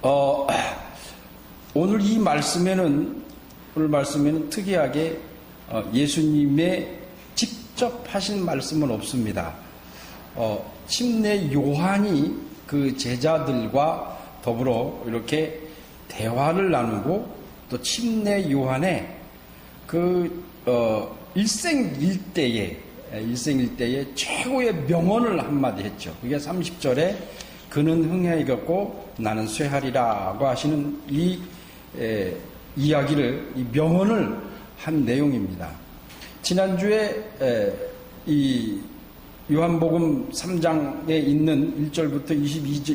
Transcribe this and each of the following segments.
어, 오늘 말씀에는 특이하게 예수님의 직접 하신 말씀은 없습니다. 침례 요한이 그 제자들과 더불어 이렇게 대화를 나누고 또 침례 요한의 그 일생일대의 최고의 명언을 한마디 했죠. 그게 30절에 그는 흥해이겼고 나는 쇠하리라고 하시는 이 이야기를, 이 명언을 한 내용입니다. 지난주에 이 요한복음 3장에 있는 1절부터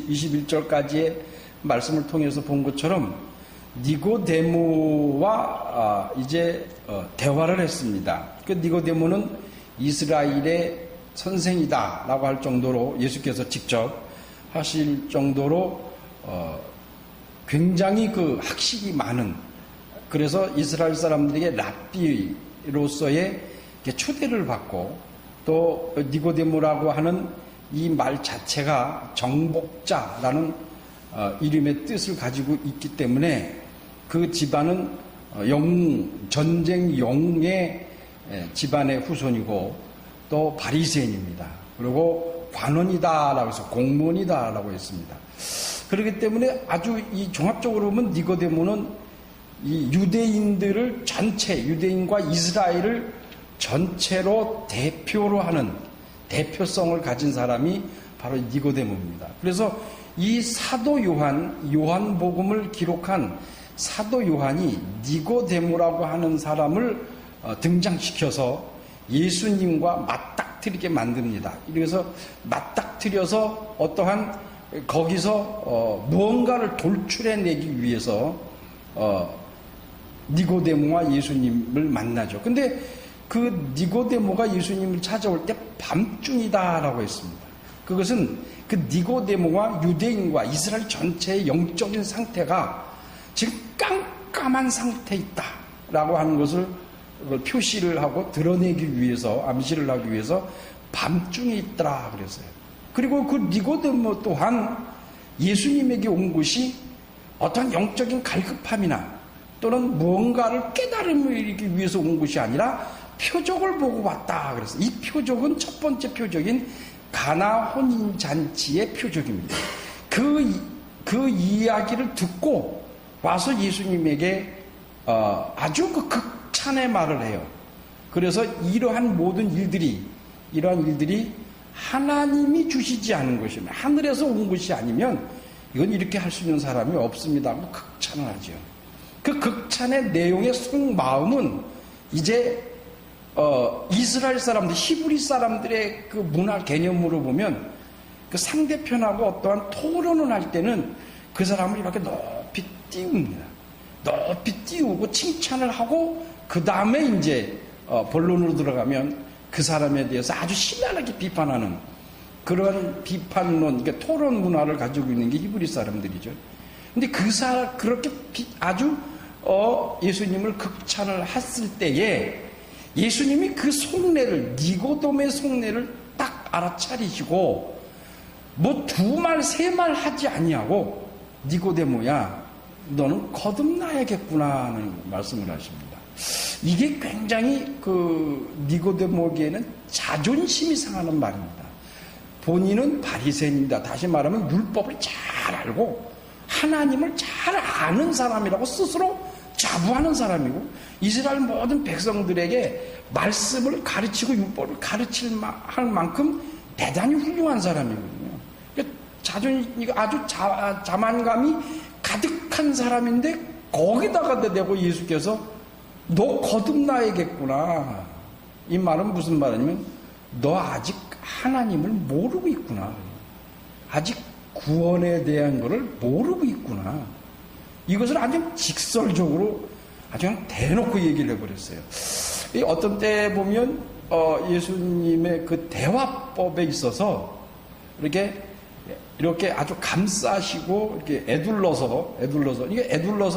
21절까지의 말씀을 통해서 본 것처럼 니고데모와 이제 대화를 했습니다. 그 니고데모는 이스라엘의 선생이다라고 할 정도로, 예수께서 직접 하실 정도로 굉장히 그 학식이 많은, 그래서 이스라엘 사람들에게 랍비로서의 초대를 받고, 또 니고데모라고 하는 이 말 자체가 정복자라는 이름의 뜻을 가지고 있기 때문에 그 집안은 전쟁 영웅의 집안의 후손이고 또 바리새인입니다. 그리고 관원이다라고 해서 공무원이다라고 했습니다. 그렇기 때문에 아주 이 종합적으로 보면 니고데모는 이 유대인들을 전체, 유대인과 이스라엘을 전체로 대표로 하는 대표성을 가진 사람이 바로 니고데모입니다. 그래서 이 사도 요한복음을 기록한 사도 요한이 니고데모라고 하는 사람을 등장시켜서 예수님과 맞닥뜨리게 만듭니다. 그래서 맞닥뜨려서 어떠한 거기서 무언가를 돌출해내기 위해서 니고데모와 예수님을 만나죠. 근데 그 니고데모가 예수님을 찾아올 때 밤중이다라고 했습니다. 그것은 그 니고데모와 유대인과 이스라엘 전체의 영적인 상태가 지금 깜깜한 상태에 있다라고 하는 것을 표시를 하고 드러내기 위해서, 암시를 하기 위해서 밤중에 있더라 그랬어요. 그리고 그 니고데모 또한 예수님에게 온 것이 어떤 영적인 갈급함이나 또는 무언가를 깨달음을 이루기 위해서 온 것이 아니라 표적을 보고 왔다 그랬어요. 이 표적은 첫 번째 표적인 가나 혼인잔치의 표적입니다. 그 이야기를 듣고 와서 예수님에게 아주 그 극찬의 말을 해요. 그래서 이러한 일들이 하나님이 주시지 않은 것이면, 하늘에서 온 것이 아니면 이건 이렇게 할 수 있는 사람이 없습니다 하고 극찬을 하죠. 그 극찬의 내용의 속마음은 이제 이스라엘 사람들, 히브리 사람들의 그 문화 개념으로 보면 그 상대편하고 어떠한 토론을 할 때는 그 사람을 이렇게 높이 띄웁니다. 높이 띄우고 칭찬을 하고 그 다음에 이제 본론으로 들어가면 그 사람에 대해서 아주 심하게 비판하는 그런 비판론, 그러니까 토론 문화를 가지고 있는 게 히브리 사람들이죠. 근데 그렇게 아주 예수님을 극찬을 했을 때에 예수님이 그 속내를, 니고데모의 속내를 딱 알아차리시고 뭐 두 말 세 말 하지 아니하고 니고데모야 너는 거듭나야겠구나 하는 말씀을 하십니다. 이게 굉장히 그 니고데모에게는 자존심이 상하는 말입니다. 본인은 바리새인입니다. 다시 말하면 율법을 잘 알고 하나님을 잘 아는 사람이라고 스스로 자부하는 사람이고 이스라엘 모든 백성들에게 말씀을 가르치고 율법을 할 만큼 대단히 훌륭한 사람이거든요. 아주 자만감이 가득한 사람인데 거기다가 대고 예수께서 너 거듭나야겠구나. 이 말은 무슨 말이냐면 너 아직 하나님을 모르고 있구나. 아직 구원에 대한 것을 모르고 있구나. 이것을 아주 직설적으로 아주 그냥 대놓고 얘기를 해버렸어요. 어떤 때 보면 예수님의 그 대화법에 있어서 이렇게 아주 감싸시고 이렇게 애둘러서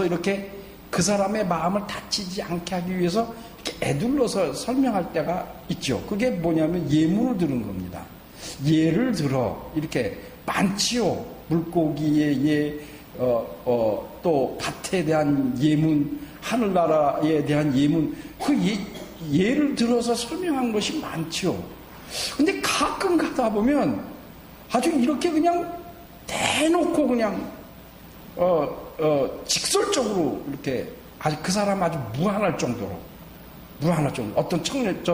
이렇게 그 사람의 마음을 다치지 않게 하기 위해서 이렇게 애둘러서 설명할 때가 있죠. 그게 뭐냐면 예문을 들은 겁니다. 예를 들어 이렇게 많지요. 물고기의 예, 또 밭에 대한 예문, 하늘나라에 대한 예문, 그 예를 들어서 설명한 것이 많죠. 근데 가끔 가다 보면 아주 이렇게 그냥 대놓고 그냥 직설적으로 이렇게 아주 그 사람 아주 무한할 정도로 어떤 청년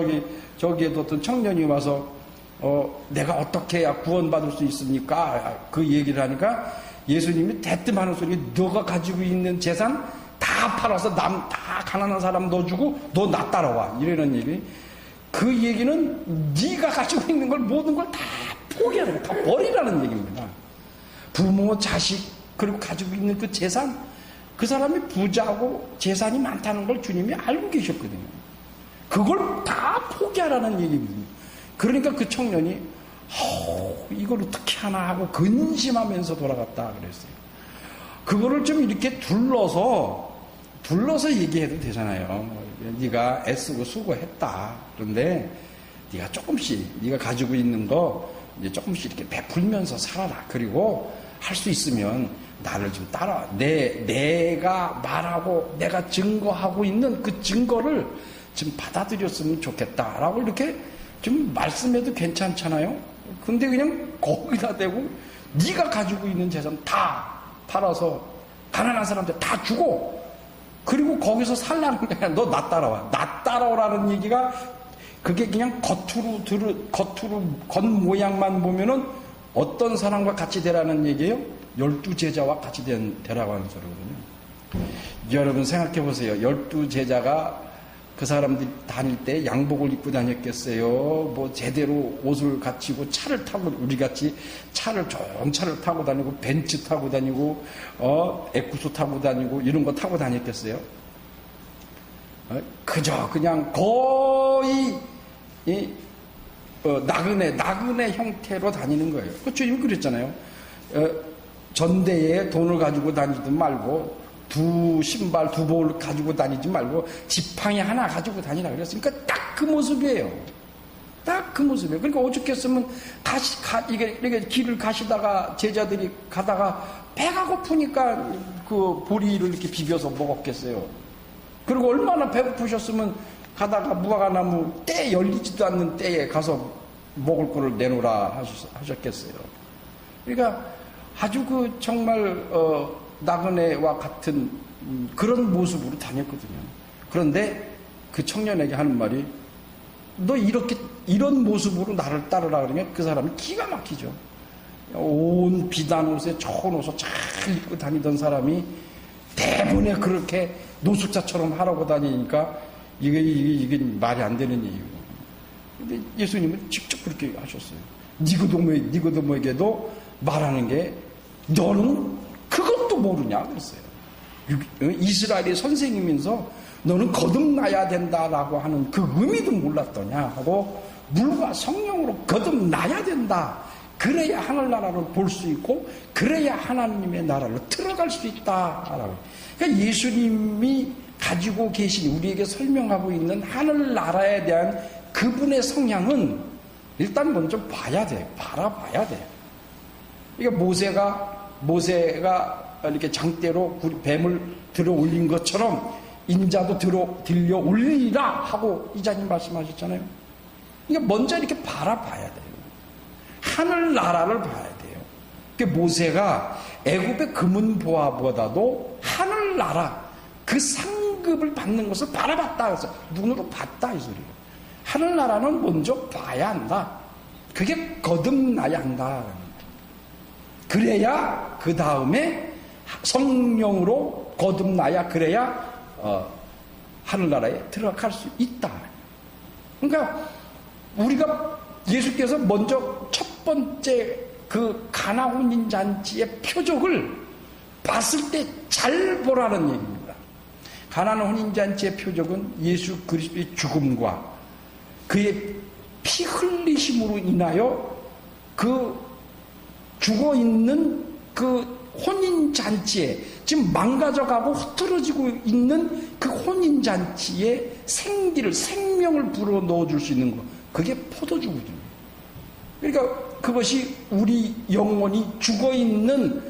저기에도 어떤 청년이 와서 내가 어떻게 해야 구원받을 수 있습니까? 그 얘기를 하니까 예수님이 대뜸하는 소리, 너가 가지고 있는 재산 다 팔아서 다 가난한 사람 넣어주고 너 나 따라와, 이러는 얘기. 그 얘기는 네가 가지고 있는 걸 모든 걸 다 포기하라고, 다 버리라는 얘기입니다. 부모, 자식, 그리고 가지고 있는 그 재산, 그 사람이 부자고 재산이 많다는 걸 주님이 알고 계셨거든요. 그걸 다 포기하라는 얘기입니다. 그러니까 그 청년이 이걸 어떻게 하나 하고 근심하면서 돌아갔다 그랬어요. 그거를 좀 이렇게 둘러서 얘기해도 되잖아요. 네가 애쓰고 수고했다. 그런데 네가 조금씩, 네가 가지고 있는 거 이제 조금씩 이렇게 베풀면서 살아라. 그리고 할 수 있으면 나를 좀 따라. 내가 말하고 내가 증거하고 있는 그 증거를 좀 받아들였으면 좋겠다라고 이렇게 좀 말씀해도 괜찮잖아요. 근데 그냥 거기다 대고 네가 가지고 있는 재산 다 팔아서 가난한 사람들 다 주고, 그리고 거기서 살라는 게 아니라 너 나 따라와. 나 따라오라는 얘기가 그게 그냥 겉으로 겉모양만 보면은 어떤 사람과 같이 되라는 얘기예요? 12제자와 같이 되라고 하는 소리거든요. 여러분 생각해 보세요. 12제자가 그 사람들이 다닐 때 양복을 입고 다녔겠어요? 뭐 제대로 옷을 갖추고 차를 타고, 우리같이 좋은 차를 타고 다니고 벤츠 타고 다니고 에쿠스 타고 다니고 이런 거 타고 다녔겠어요? 그저 그냥 거의 나그네 형태로 다니는 거예요. 그 주님이 그랬잖아요. 전대에 돈을 가지고 다니지 말고 두 신발 두 벌 가지고 다니지 말고 지팡이 하나 가지고 다니라 그랬으니까 딱 그 모습이에요. 딱 그 모습이에요. 그러니까 오죽했으면 이게 길을 가시다가 제자들이 가다가 배가 고프니까 그 보리를 이렇게 비벼서 먹었겠어요. 그리고 얼마나 배고프셨으면 가다가 무화과나무 때 열리지도 않는 때에 가서 먹을 거를 내놓으라 하셨겠어요. 그러니까 아주 그 정말 나그네와 같은 그런 모습으로 다녔거든요. 그런데 그 청년에게 하는 말이, 너 이런 모습으로 나를 따르라 그러면 그 사람이 기가 막히죠. 온 비단 옷에 좋은 옷을 잘 입고 다니던 사람이 대부분에 그렇게 노숙자처럼 하라고 다니니까 이게 말이 안 되는 얘기예요. 근데 예수님은 직접 그렇게 하셨어요. 니고데모에게도 말하는 게, 너는 그것도 모르냐 그랬어요. 이스라엘의 선생님이면서 너는 거듭나야 된다라고 하는 그 의미도 몰랐더냐 하고, 물과 성령으로 거듭나야 된다. 그래야 하늘나라를 볼 수 있고 그래야 하나님의 나라로 들어갈 수 있다라고. 그러니까 예수님이 가지고 계신, 우리에게 설명하고 있는 하늘나라에 대한 그분의 성향은 일단 먼저 봐야 돼요. 바라봐야 돼요. 그러니까 모세가 이렇게 장대로 뱀을 들어 올린 것처럼 인자도 들려 올리라 하고 이자님 말씀하셨잖아요. 그러니까 먼저 이렇게 바라봐야 돼요. 하늘나라를 봐야 돼요. 그러니까 모세가 애굽의 금은 보화보다도 하늘나라 그 상급을 받는 것을 바라봤다. 그래서 눈으로 봤다 이 소리예요. 하늘나라는 먼저 봐야 한다. 그게 거듭나야 한다. 그래야 그 다음에 성령으로 거듭나야, 그래야 하늘나라에 들어갈 수 있다. 그러니까 우리가 예수께서 먼저 첫 번째 그 가나 혼인 잔치의 표적을 봤을 때 잘 보라는 얘기입니다. 가나 혼인 잔치의 표적은 예수 그리스도의 죽음과 그의 피 흘리심으로 인하여 그 죽어 있는 그 혼인 잔치에, 지금 망가져가고 흐트러지고 있는 그 혼인 잔치에 생명을 불어 넣어줄 수 있는 것, 그게 포도주거든요. 그러니까 그것이 우리 영혼이 죽어 있는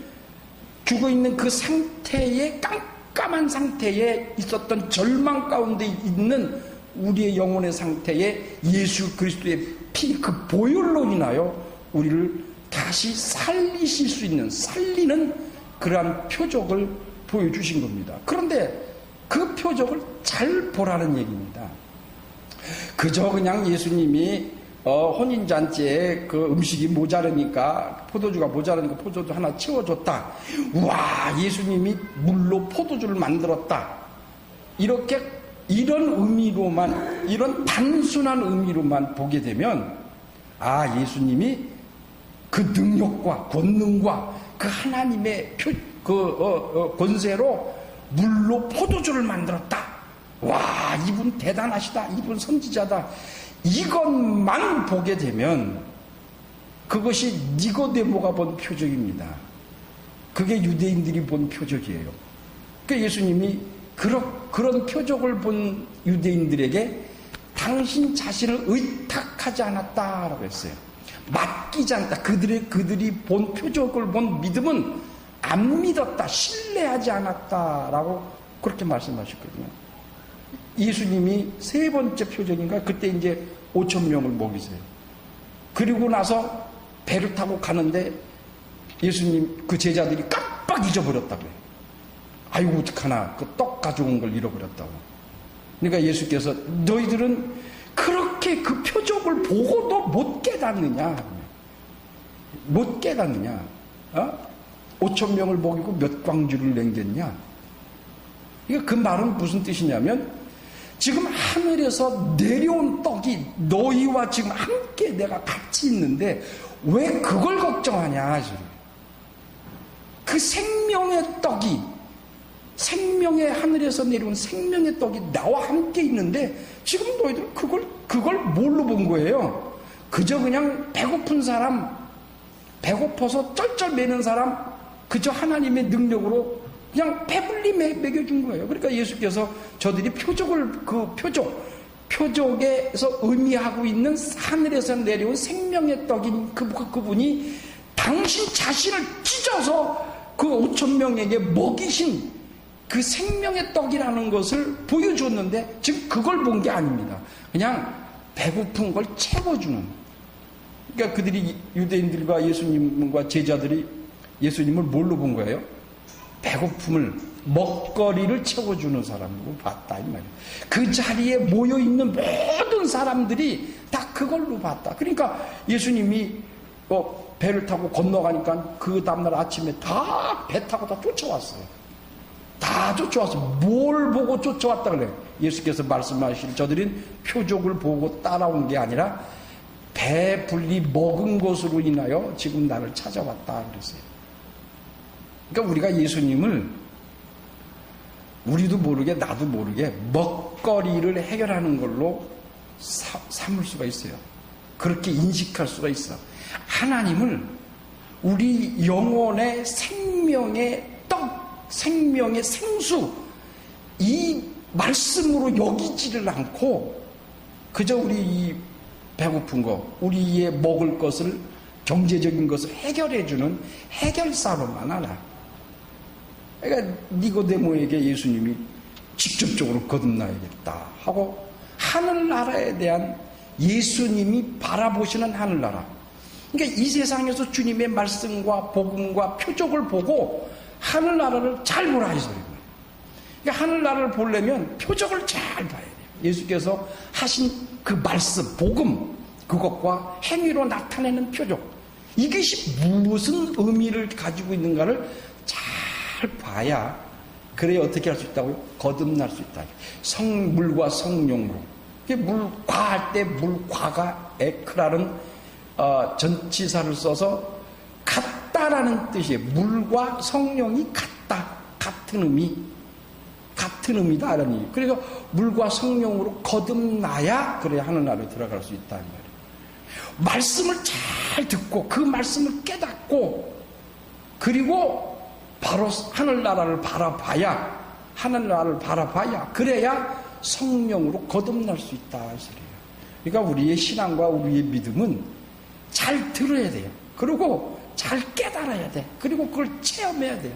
죽어있는 그 상태에, 깜깜한 상태에 있었던 절망 가운데 있는 우리의 영혼의 상태에 예수 그리스도의 피, 그 보혈로 인하여 우리를 다시 살리실 수 있는, 살리는 그러한 표적을 보여주신 겁니다. 그런데 그 표적을 잘 보라는 얘기입니다. 그저 그냥 예수님이 혼인잔치에 그 음식이 모자르니까, 포도주가 모자르니까 포도주 하나 채워줬다. 와, 예수님이 물로 포도주를 만들었다. 이렇게, 이런 의미로만, 이런 단순한 의미로만 보게 되면, 아, 예수님이 그 능력과 권능과 그 하나님의 권세로 물로 포도주를 만들었다. 와, 이분 대단하시다. 이분 선지자다. 이것만 보게 되면 그것이 니고데모가 본 표적입니다. 그게 유대인들이 본 표적이에요. 그러니까 예수님이 그런 표적을 본 유대인들에게 당신 자신을 의탁하지 않았다라고 했어요. 맡기지 않았다. 그들이 본 표적을 본 믿음은 안 믿었다. 신뢰하지 않았다라고 그렇게 말씀하셨거든요. 예수님이 세 번째 표적인가? 그때 이제 5,000명을 먹이세요. 그리고 나서 배를 타고 가는데 예수님 그 제자들이 깜빡 잊어버렸다고 해요. 아이고 어떡하나, 그 떡 가져온 걸 잃어버렸다고. 그러니까 예수께서 너희들은 그렇게 그 표적을 보고도 못 깨닫느냐? 못 깨닫느냐? 5,000명을 먹이고 몇 광주를 남겼냐? 그 말은 무슨 뜻이냐면, 지금 하늘에서 내려온 떡이 너희와 지금 함께 내가 같이 있는데 왜 그걸 걱정하냐? 그 생명의 떡이, 생명의, 하늘에서 내려온 생명의 떡이 나와 함께 있는데 지금 너희들 그걸 뭘로 본 거예요? 그저 그냥 배고픈 사람, 배고파서 쩔쩔매는 사람, 그저 하나님의 능력으로 그냥 배불리 먹여준 거예요. 그러니까 예수께서 저들이 표적에서 의미하고 있는 하늘에서 내려온 생명의 떡인 그분이 당신 자신을 찢어서 그 5,000명에게 먹이신 그 생명의 떡이라는 것을 보여줬는데 지금 그걸 본 게 아닙니다. 그냥 배고픈 걸 채워주는. 그러니까 그들이, 유대인들과 예수님과 제자들이 예수님을 뭘로 본 거예요? 배고픔을, 먹거리를 채워주는 사람으로 봤다 이 말이에요. 그 자리에 모여있는 모든 사람들이 다 그걸로 봤다. 그러니까 예수님이 배를 타고 건너가니까 그 다음날 아침에 다 배 타고 다 쫓아왔어요. 다 쫓아왔어요. 뭘 보고 쫓아왔다 그래요? 예수께서 말씀하신 저들은 표적을 보고 따라온 게 아니라 배불리 먹은 것으로 인하여 지금 나를 찾아왔다 그랬어요. 그러니까 우리가 예수님을 우리도 모르게 나도 모르게 먹거리를 해결하는 걸로 삼을 수가 있어요. 그렇게 인식할 수가 있어. 하나님을 우리 영혼의 생명의 떡, 생명의 생수, 이 말씀으로 여기지를 않고 그저 우리 이 배고픈 거, 우리의 먹을 것을, 경제적인 것을 해결해주는 해결사로만 알아. 그러니까 니고데모에게 예수님이 직접적으로 거듭나야겠다 하고 하늘나라에 대한 예수님이 바라보시는 하늘나라. 그러니까 이 세상에서 주님의 말씀과 복음과 표적을 보고 하늘나라를 잘 보라 이 소리고. 그러니까 하늘나라를 보려면 표적을 잘 봐야 돼요. 예수께서 하신 그 말씀, 복음, 그것과 행위로 나타내는 표적, 이것이 무슨 의미를 가지고 있는가를 잘 봐야, 그래야 어떻게 할 수 있다고요? 거듭날 수 있다. 물과 성령으로. 물과할 때 물과가 에크라는 전치사를 써서 같다라는 뜻이에요. 물과 성령이 같다, 같은 의미다 라는 얘기. 그래서 물과 성령으로 거듭나야 그래야 하늘나라에 들어갈 수 있다는 말이에요. 말씀을 잘 듣고 그 말씀을 깨닫고 그리고 바로 하늘나라를 바라봐야 그래야 성령으로 거듭날 수 있다 이 소리예요. 그러니까 우리의 신앙과 우리의 믿음은 잘 들어야 돼요. 그리고 잘 깨달아야 돼. 그리고 그걸 체험해야 돼요.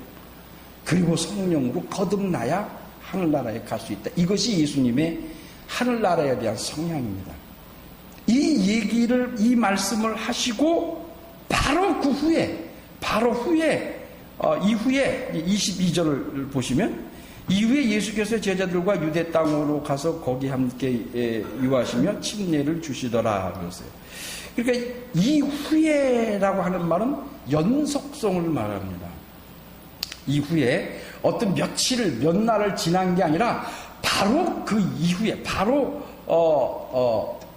그리고 성령으로 거듭나야 하늘나라에 갈 수 있다. 이것이 예수님의 하늘나라에 대한 성향입니다. 이 말씀을 하시고 바로 그 후에, 이후에 22절을 보시면, 이후에 예수께서 제자들과 유대 땅으로 가서 거기 함께 유하시며 침례를 주시더라 그랬어요. 그러니까 이후에라고 하는 말은 연속성을 말합니다. 이후에 어떤 몇 날을 지난 게 아니라 바로 그 이후에, 바로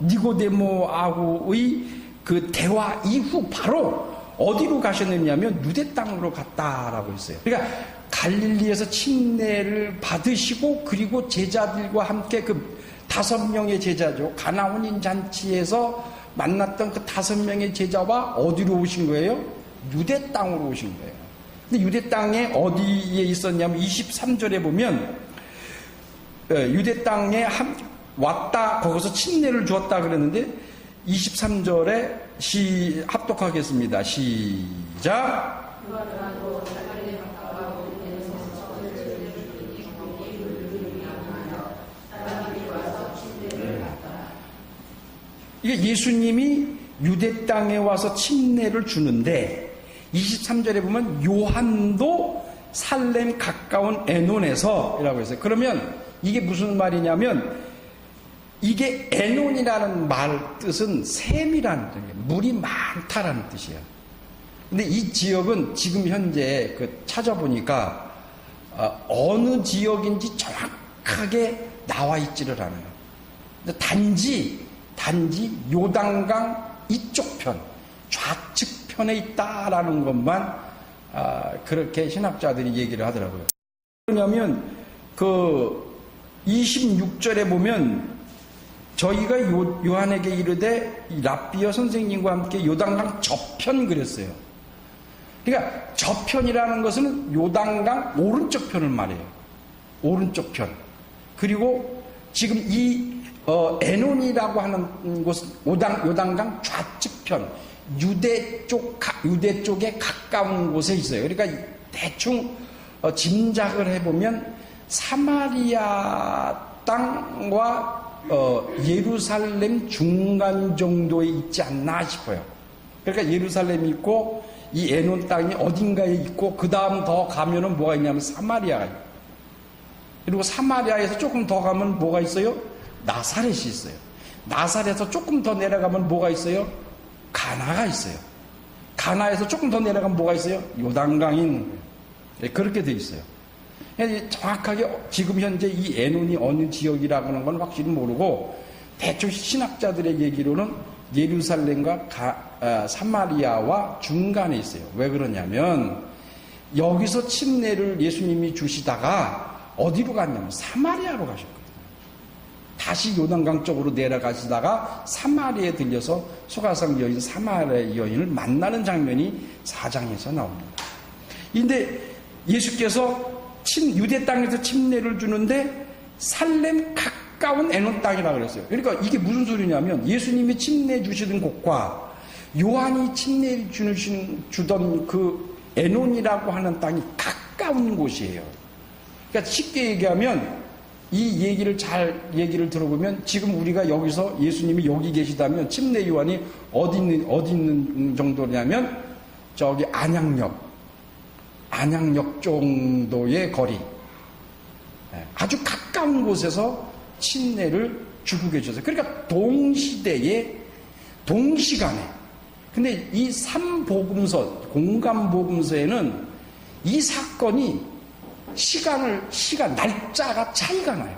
니고데모하고의 그 대화 이후 바로 어디로 가셨느냐면 유대 땅으로 갔다라고 했어요. 그러니까 갈릴리에서 침례를 받으시고, 그리고 제자들과 함께 그 5명의 제자죠, 가나온인 잔치에서 만났던 그 5명의 제자와 어디로 오신 거예요? 유대 땅으로 오신 거예요. 근데 유대 땅에 어디에 있었냐면 23절에 보면 유대 땅에 왔다, 거기서 침례를 주었다 그랬는데 23절에 합독하겠습니다. 시작. 이게 예수님이 유대 땅에 와서 침례를 주는데 23절에 보면 요한도 살렘 가까운 에논에서 이라고 했어요. 그러면 이게 무슨 말이냐면, 이게 에논이라는 말 뜻은 샘이라는 뜻이에요. 물이 많다라는 뜻이에요. 근데 이 지역은 지금 현재 찾아보니까 어느 지역인지 정확하게 나와 있지를 않아요. 근데 단지 요단강 이쪽 편, 좌측 편에 있다라는 것만 그렇게 신학자들이 얘기를 하더라고요. 그러냐면 26절에 보면 저희가 요한에게 이르되 랍비어 선생님과 함께 요단강 저편 그랬어요. 그러니까 저편이라는 것은 요단강 오른쪽 편을 말해요. 오른쪽 편. 그리고 지금 이 에논이라고 하는 곳은 요단강 좌측편, 유대 쪽에 가까운 곳에 있어요. 그러니까 대충 짐작을 해보면 사마리아 땅과 예루살렘 중간 정도에 있지 않나 싶어요. 그러니까 예루살렘이 있고 이 에논 땅이 어딘가에 있고, 그 다음 더 가면은 뭐가 있냐면 사마리아가 있고, 그리고 사마리아에서 조금 더 가면 뭐가 있어요? 나사렛이 있어요. 나사렛에서 조금 더 내려가면 뭐가 있어요? 가나가 있어요. 가나에서 조금 더 내려가면 뭐가 있어요? 요단강이 있는 거예요. 그렇게 돼 있어요. 정확하게 지금 현재 이 에논이 어느 지역이라는 건 확실히 모르고, 대충 신학자들의 얘기로는 예루살렘과 사마리아와 중간에 있어요. 왜 그러냐면 여기서 침례를 예수님이 주시다가 어디로 갔냐면 사마리아로 가셨거든요. 다시 요단강 쪽으로 내려가시다가 사마리아에 들려서 소가성 여인 사마리아 여인을 만나는 장면이 4장에서 나옵니다. 근데 예수께서 유대 땅에서 침례를 주는데 살렘 가까운 에논 땅이라고 그랬어요. 그러니까 이게 무슨 소리냐면 예수님이 침례 주시던 곳과 요한이 침례 주던 그 에논이라고 하는 땅이 가까운 곳이에요. 그러니까 쉽게 얘기하면 이 얘기를 들어보면 지금 우리가 여기서 예수님이 여기 계시다면 침례 요한이 어디 있는 정도냐면 저기 안양역 정도의 거리, 아주 가까운 곳에서 침례를 주고 계셨어요. 그러니까 동시간에. 근데 이 3복음서, 공감복음서에는 이 사건이 날짜가 차이가 나요.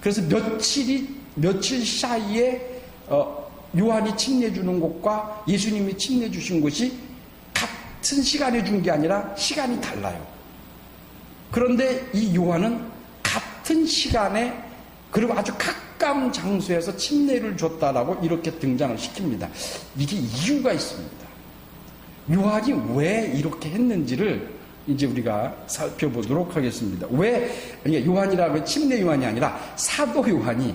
그래서 며칠 사이에 요한이 침례 주는 곳과 예수님이 침례 주신 곳이 같은 시간에 준 게 아니라 시간이 달라요. 그런데 이 요한은 같은 시간에 그리고 아주 가까운 장소에서 침례를 줬다라고 이렇게 등장을 시킵니다. 이게 이유가 있습니다. 요한이 왜 이렇게 했는지를 이제 우리가 살펴보도록 하겠습니다. 왜 요한이라고 침례 요한이 아니라 사도 요한이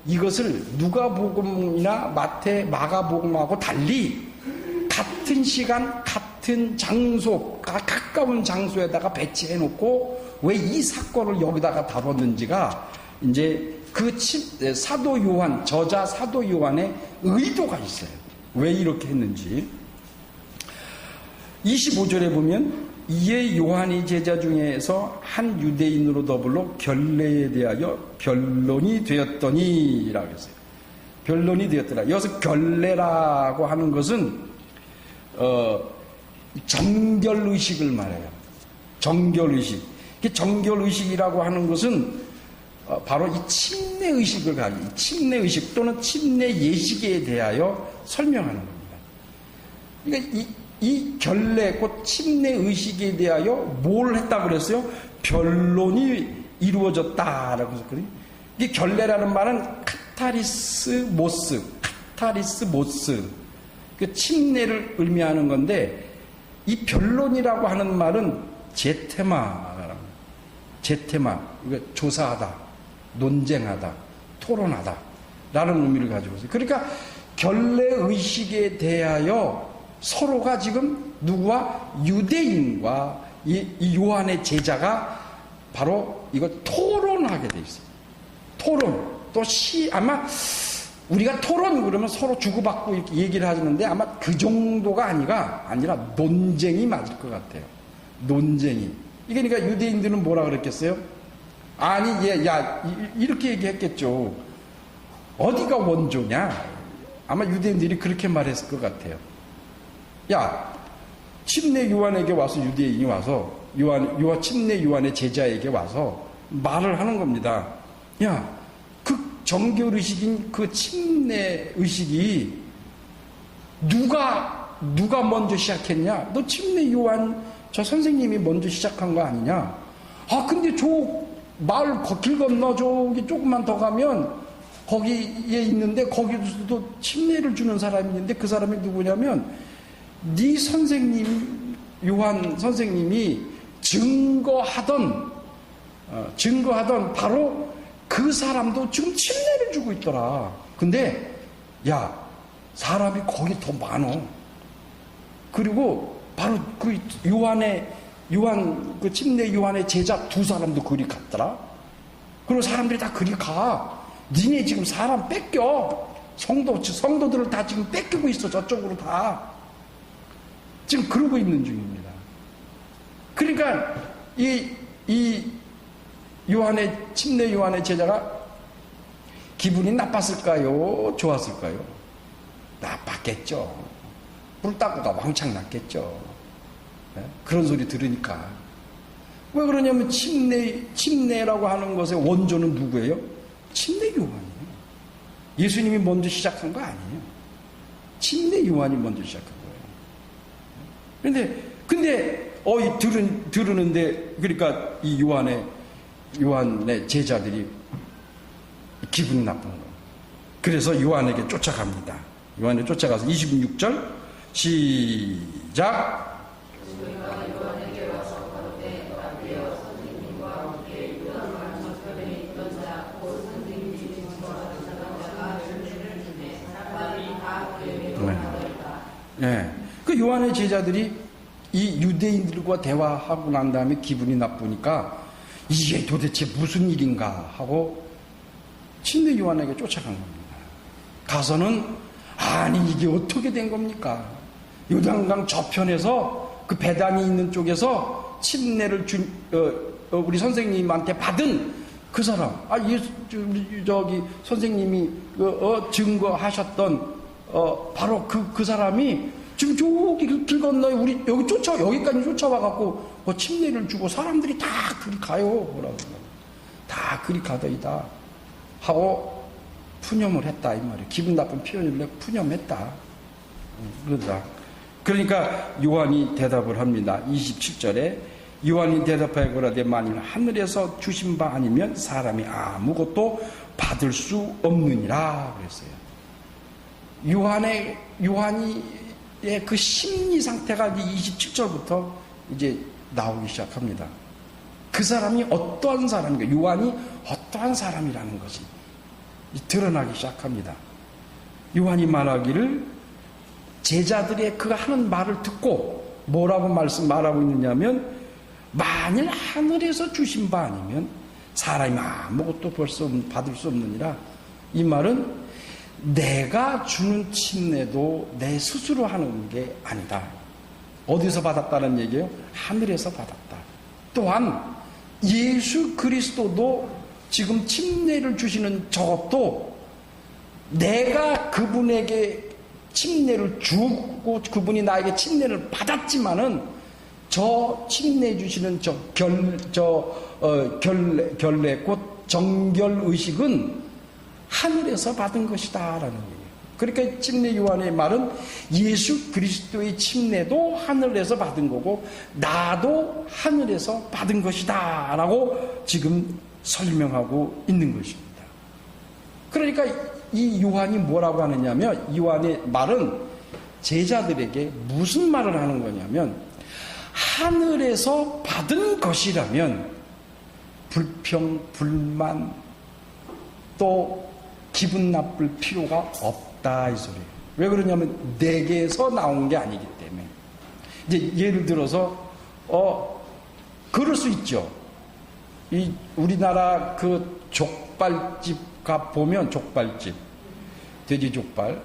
이것을 누가복음이나 마태, 마가복음하고 달리 같은 시간, 같은 같은 장소, 가까운 장소에다가 배치해 놓고 왜 이 사건을 여기다가 다뤘는지가 이제 그 사도 요한, 저자 사도 요한의 의도가 있어요. 왜 이렇게 했는지. 25절에 보면 이에 요한이 제자 중에서 한 유대인으로 더불어 결례에 대하여 변론이 되었더니 라고 했어요. 변론이 되었더라. 여기서 결례라고 하는 것은 정결의식을 말해요. 정결의식. 정결의식이라고 하는 것은 바로 이 침례의식을 가지고 침례의식 또는 침례 예식에 대하여 설명하는 겁니다. 그러니까 이 결례 곧 침례의식에 대하여 뭘 했다고 그랬어요? 변론이 이루어졌다라고 했거든요. 이 결례라는 말은 카타리스 모스, 그 침례를 의미하는 건데 이 변론이라고 하는 말은 제테마, 이거 조사하다, 논쟁하다, 토론하다 라는 의미를 가지고 있어요. 그러니까 결례의식에 대하여 서로가 지금 누구와 유대인과 이 요한의 제자가 바로 이거 토론하게 돼 있어요. 토론. 또 아마 우리가 토론 그러면 서로 주고받고 이렇게 얘기를 하는데 아마 그 정도가 아니라 논쟁이 맞을 것 같아요. 논쟁이. 이게 그러니까 유대인들은 뭐라 그랬겠어요? 아니, 이렇게 얘기했겠죠. 어디가 원조냐? 아마 유대인들이 그렇게 말했을 것 같아요. 야, 침례 요한에게 와서 유대인이 와서 침례 요한의 제자에게 와서 말을 하는 겁니다. 야, 그 정결의식인 그 침례의식이 누가 먼저 시작했냐? 너 침례 요한 저 선생님이 먼저 시작한 거 아니냐? 아, 근데 저 마을 길 건너 저기 조금만 더 가면 거기에 있는데 거기도 침례를 주는 사람이 있는데 그 사람이 누구냐면 네 선생님 요한 선생님이 증거하던 바로 그 사람도 지금 침례를 주고 있더라. 근데 야, 사람이 거기 더 많어. 그리고 바로 그 그 침례 요한의 제자 두 사람도 그리 갔더라. 그리고 사람들이 다 그리 가. 니네 지금 사람 뺏겨. 성도들을 다 지금 뺏기고 있어. 저쪽으로 다. 지금 그러고 있는 중입니다. 그러니까 침례 요한의 제자가 기분이 나빴을까요? 좋았을까요? 나빴겠죠. 불따구가 왕창 났겠죠. 그런 소리 들으니까. 왜 그러냐면 침례라고 하는 것의 원조는 누구예요? 침례 요한이에요. 예수님이 먼저 시작한 거 아니에요. 침례 요한이 먼저 시작한 거예요. 근데 들으는데 그러니까 이 요한의 제자들이 기분이 나쁜 거예요. 그래서 요한에게 쫓아갑니다. 요한에 쫓아가서 26절 시작. 네. 그 요한의 제자들이 이 유대인들과 대화하고 난 다음에 기분이 나쁘니까 이게 도대체 무슨 일인가 하고 침례 요한에게 쫓아간 겁니다. 가서는 아니 이게 어떻게 된 겁니까? 요단강 저편에서 그 배단이 있는 쪽에서 침례를 우리 선생님한테 받은 그 사람, 저기 선생님이 증거하셨던 바로 그 사람이 지금 저기 길 건너에 여기까지 쫓아와갖고 침례를 주고 사람들이 다 그리 가요. 뭐라고. 다 그리 가더이다. 하고 푸념을 했다. 이 말이에요. 기분 나쁜 표현을 내고 푸념했다. 그러다. 그러니까 요한이 대답을 합니다. 27절에 요한이 대답하여 가로되 만일 하늘에서 주신 바 아니면 사람이 아무것도 받을 수 없느니라 그랬어요. 요한의 그 심리 상태가 27절부터 이제 나오기 시작합니다. 그 사람이 어떠한 사람인가, 요한이 어떠한 사람이라는 것이 드러나기 시작합니다. 요한이 말하기를 제자들의 그 하는 말을 듣고 뭐라고 말하고 있느냐면, 만일 하늘에서 주신 바 아니면 사람이 아무것도 받을 수 없느니라. 이 말은 내가 주는 침례도 내 스스로 하는 게 아니다. 어디서 받았다는 얘기예요? 하늘에서 받았다. 또한 예수 그리스도도 지금 침례를 주시는 저것도 내가 그분에게 침례를 주고 그분이 나에게 침례를 받았지만은 저 침례 주시는 결례 곧 정결 의식은 하늘에서 받은 것이다 라는 얘기예요. 그러니까 침례 요한의 말은 예수 그리스도의 침례도 하늘에서 받은 거고 나도 하늘에서 받은 것이다 라고 지금 설명하고 있는 것입니다. 그러니까 이 요한이 뭐라고 하느냐면, 요한의 말은 제자들에게 무슨 말을 하는 거냐면, 하늘에서 받은 것이라면 불평, 불만, 또 기분 나쁠 필요가 없다 이 소리예요. 왜 그러냐면 내게서 나온 게 아니기 때문에. 이제 예를 들어서 그럴 수 있죠. 이 우리나라 그 족발집 가 보면, 족발집, 돼지 족발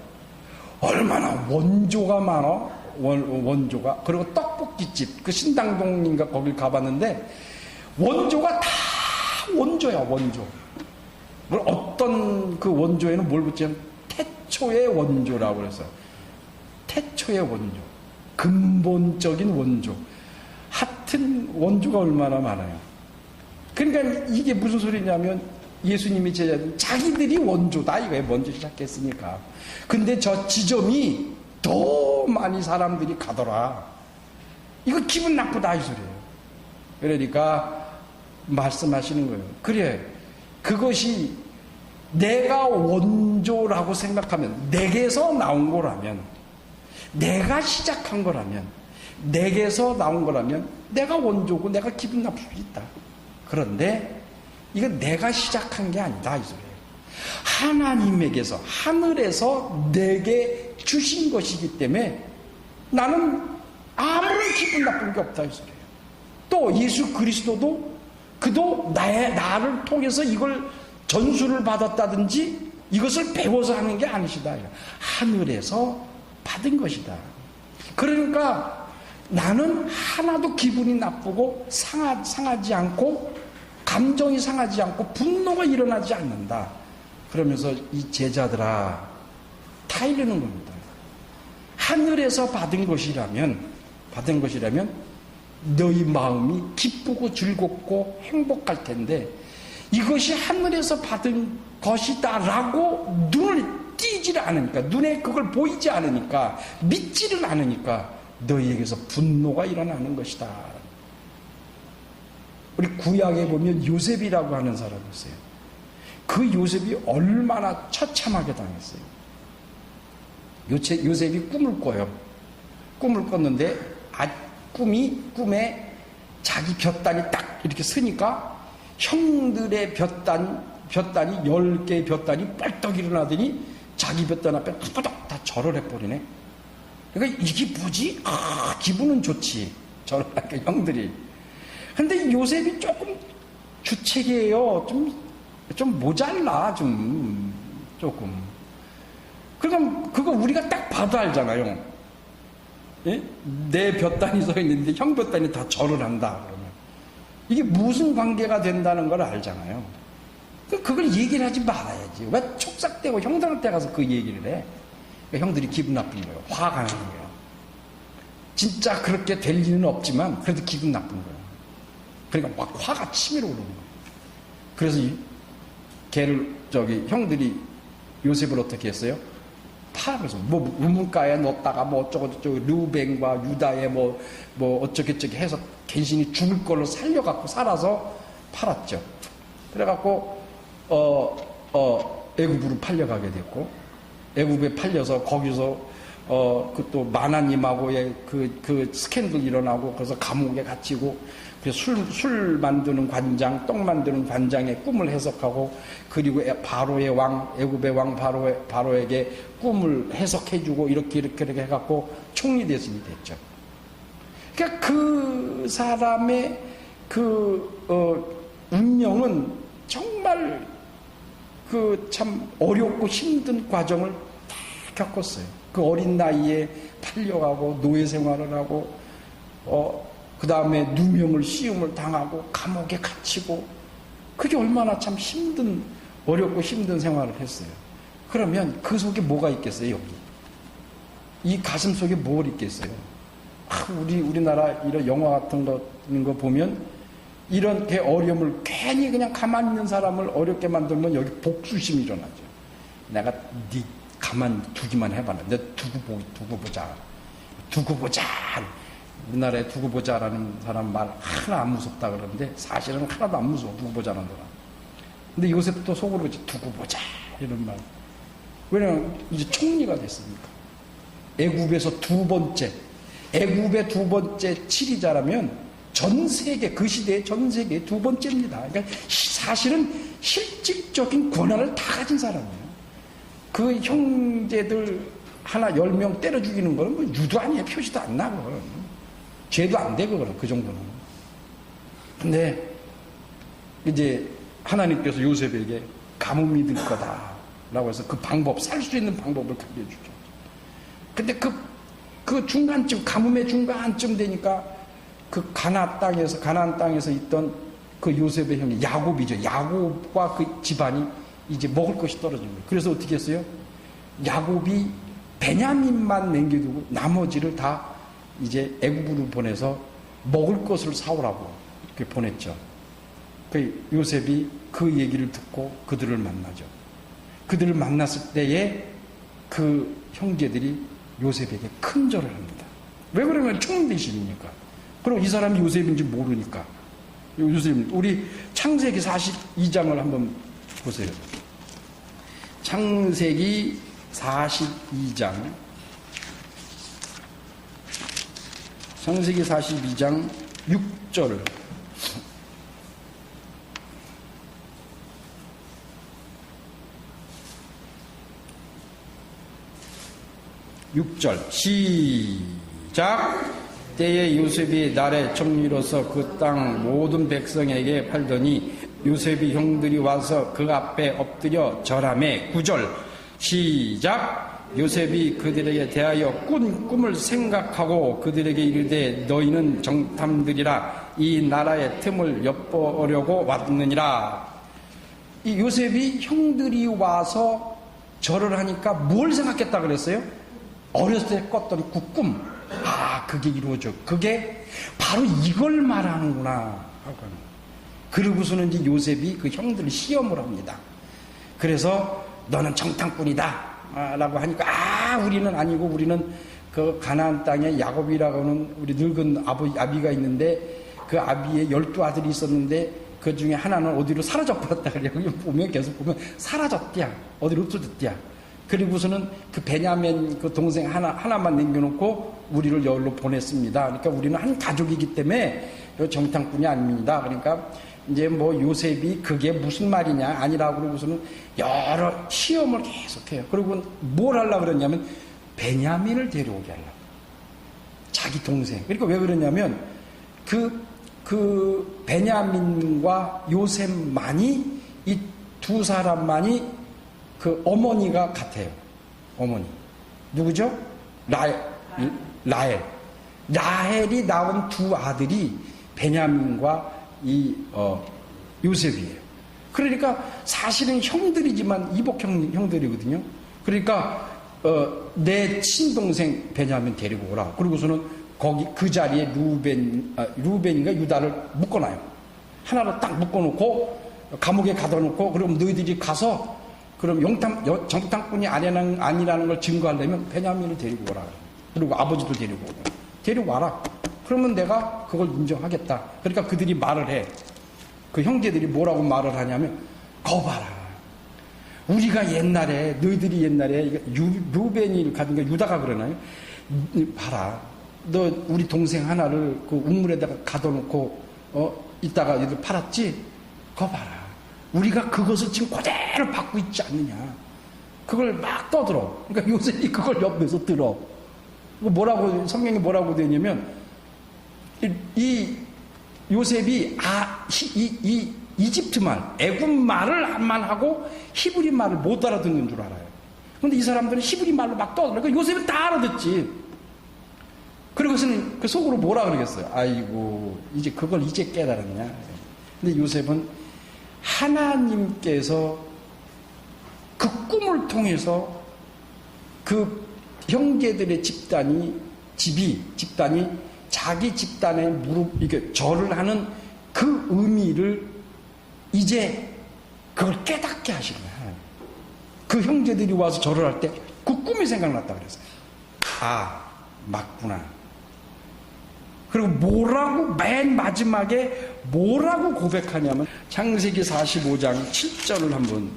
얼마나 원조가 많아. 원조가. 그리고 떡볶이집, 그 신당동인가 거길 가봤는데 원조가 다 원조야, 원조. 어떤 그 원조에는 뭘 붙이냐면 태초의 원조라고 그래서 태초의 원조, 근본적인 원조. 하여튼 원조가 얼마나 많아요. 그러니까 이게 무슨 소리냐면, 예수님이 제자들 자기들이 원조다 이거에 먼저 시작했으니까. 근데 저 지점이 더 많이 사람들이 가더라. 이거 기분 나쁘다 이 소리예요. 그러니까 말씀하시는 거예요. 그래, 그것이 내가 원조라고 생각하면, 내게서 나온 거라면, 내가 시작한 거라면, 내게서 나온 거라면 내가 원조고 내가 기분 나쁠 수 있다. 그런데 이건 내가 시작한 게 아니다 이 소리예요. 하나님에게서, 하늘에서 내게 주신 것이기 때문에 나는 아무런 기분 나쁜 게 없다 이 소리예요. 또 예수 그리스도도 그도 나를 통해서 이걸 전수를 받았다든지 이것을 배워서 하는 게 아니시다. 하늘에서 받은 것이다. 그러니까 나는 하나도 기분이 나쁘고 상하지 않고 감정이 상하지 않고 분노가 일어나지 않는다. 그러면서 이 제자들아, 다 이러는 겁니다. 하늘에서 받은 것이라면 너희 마음이 기쁘고 즐겁고 행복할 텐데, 이것이 하늘에서 받은 것이다라고 눈을 띄지를 않으니까, 눈에 그걸 보이지 않으니까, 믿지를 않으니까 너희에게서 분노가 일어나는 것이다. 우리 구약에 보면 요셉이라고 하는 사람이 있어요. 그 요셉이 얼마나 처참하게 당했어요. 요셉이 꿈을 꿔요. 꿈을 꿨는데 꿈에 자기 볕단이 딱 이렇게 서니까 형들의 볕단이 10개의 볕단이 뻘떡 일어나더니 자기 볕단 앞에 후다닥 다 절을 해버리네. 그러니까 이게 뭐지? 기분은 좋지. 절하니까 형들이. 근데 요셉이 조금 주책이에요. 좀 모자라, 조금. 그럼 그거 우리가 딱 봐도 알잖아요. 예? 내 볕단이 서 있는데 형 볕단이 다 절을 한다. 그러면 이게 무슨 관계가 된다는 걸 알잖아요. 그걸 얘기를 하지 말아야지. 왜 촉삭대고 형들한테 가서 그 얘기를 해? 그러니까 형들이 기분 나쁜 거예요. 화가 나는 거예요. 진짜 그렇게 될 일은 없지만 그래도 기분 나쁜 거예요. 그러니까 막 화가 치밀어 오르는 거예요. 그래서 형들이 요셉을 어떻게 했어요? 팔아서 우물가에 넣었다가 어쩌고저쩌고 르우벤과 유다에 어쩌고저쩌고 해서 간신히 죽을 걸로 살려갖고 살아서 팔았죠. 그래갖고 애굽으로 팔려가게 됐고, 애굽에 팔려서 거기서 그 또 마나님하고의 그 스캔들 일어나고, 그래서 감옥에 갇히고, 그래서 술 만드는 관장, 떡 만드는 관장의 꿈을 해석하고, 그리고 바로의 왕, 애굽의 왕 바로에게 꿈을 해석해주고, 이렇게 해갖고 총리 대신이 됐죠. 그러니까 그 사람의 운명은 정말 그 참 어렵고 힘든 과정을 다 겪었어요. 그 어린 나이에 팔려가고 노예 생활을 하고 그 다음에 누명을 시움을 당하고 감옥에 갇히고 그게 얼마나 참 어렵고 힘든 생활을 했어요. 그러면 그 속에 뭐가 있겠어요, 여기? 이 가슴 속에 뭘 있겠어요? 우리나라 이런 영화 같은 거 보면 이런 게 어려움을 괜히 그냥 가만히 있는 사람을 어렵게 만들면 여기 복수심이 일어나죠. 내가 네 가만 두기만 해봐라. 내가 두고 보자. 우리나라에 두고 보자라는 사람 말 하나 안 무섭다 그러는데 사실은 하나도 안 무서워. 두고 보자는 사람. 근데 요셉도 속으로 그러지. 두고 보자 이런 말. 왜냐면 이제 총리가 됐으니까. 애굽에서 애굽의 두 번째 치리자라면 전 세계, 그 시대의 전 세계 두 번째입니다. 그러니까 사실은 실질적인 권한을 다 가진 사람이에요. 그 형제들 하나 10명 때려 죽이는 거는 뭐 유도 아니에요. 표시도 안 나고. 죄도 안 되고, 그 정도는. 근데 이제 하나님께서 요셉에게 가뭄이 들 거다. 라고 해서 그 방법, 살 수 있는 방법을 가르쳐주죠. 근데 그 중간쯤, 가뭄의 중간쯤 되니까 그 가나안 땅에서 있던 그 요셉의 형이 야곱이죠. 야곱과 그 집안이 이제 먹을 것이 떨어진 거예요. 그래서 어떻게 했어요? 야곱이 베냐민만 남겨두고 나머지를 다 이제 애굽으로 보내서 먹을 것을 사오라고 이렇게 보냈죠. 그 요셉이 그 얘기를 듣고 그들을 만나죠. 그들을 만났을 때에 그 형제들이 요셉에게 큰 절을 합니다. 왜 그러면 총대신이니까. 그리고 이 사람이 요셉인지 모르니까. 요셉, 우리 창세기 42장을 한번 보세요. 창세기 42장. 창세기 42장 6절. 6절 시작. 때에 요셉이 날의 총리로서 그 땅 모든 백성에게 팔더니 요셉이 형들이 와서 그 앞에 엎드려 절하매. 9절 시작. 요셉이 그들에게 대하여 꾼 꿈을 생각하고 그들에게 이르되 너희는 정탐들이라 이 나라의 틈을 엿보려고 왔느니라. 이 요셉이 형들이 와서 절을 하니까 뭘 생각했다 그랬어요? 어렸을 때 꿨던 그 꿈. 그게 이루어져. 그게 바로 이걸 말하는구나. 그러고서는 이제 요셉이 그 형들을 시험을 합니다. 그래서 너는 정탐꾼이다. 라고 하니까 우리는 아니고 우리는 그 가나안 땅에 야곱이라고 하는 우리 늙은 아비가 있는데 그 아비의 12아들이 있었는데 그 중에 하나는 어디로 사라져 버렸다. 그래요. 계속 보면 사라졌대야. 어디로 없어졌대야. 그리고서는 그 베냐민 그 동생 하나만 남겨놓고 우리를 여기로 보냈습니다. 그러니까 우리는 한 가족이기 때문에 정탐꾼이 아닙니다. 그러니까 이제 뭐 요셉이 그게 무슨 말이냐 아니라고 그러고서는 여러 시험을 계속해요. 그리고 뭘 하려고 그러냐면 베냐민을 데려오게 하려고. 자기 동생. 그러니까 왜 그러냐면 그 베냐민과 요셉만이 이 두 사람만이 그 어머니가 같아요. 어머니. 누구죠? 라헬이 낳은 두 아들이 베냐민과 요셉이에요. 그러니까 사실은 형들이지만 이복 형들이거든요. 그러니까 내 친동생 베냐민 데리고 오라. 그러고서는 거기 그 자리에 루벤인가 유다를 묶어놔요. 하나를 딱 묶어놓고 감옥에 가둬놓고 그럼 너희들이 가서 그럼 정탐꾼이 아니라는 걸 증거하려면 베냐민을 데리고 오라. 그리고 아버지도 데리고 와라. 그러면 내가 그걸 인정하겠다. 그러니까 그들이 말을 해. 그 형제들이 뭐라고 말을 하냐면 거봐라. 우리가 옛날에 너희들이 옛날에 루벤이 가든가 유다가 그러나요? 봐라. 너 우리 동생 하나를 그 우물에다가 가둬놓고 이따가 얘들 팔았지? 거봐라. 우리가 그것을 지금 그대로 받고 있지 않느냐. 그걸 막 떠들어. 그러니까 요셉이 그걸 옆에서 들어. 뭐라고 성경이 뭐라고 되냐면 이 요셉이 이집트 말, 애굽 말을만 하고 히브리 말을 못 알아듣는 줄 알아요. 근데 이 사람들은 히브리 말로 막 떠들어. 그러니까 요셉은 다 알아듣지. 그리고서는 그 속으로 뭐라 그러겠어요? 아이고, 이제 그걸 이제 깨달았냐. 근데 요셉은 하나님께서 그 꿈을 통해서 그 형제들의 집단이 자기 집단에 이게 절을 하는 그 의미를 이제 그걸 깨닫게 하시는 거예요. 그 형제들이 와서 절을 할 때 그 꿈이 생각났다 그랬어요. 아, 맞구나. 그리고 뭐라고 맨 마지막에 뭐라고 고백하냐면 창세기 45장 7절을 한번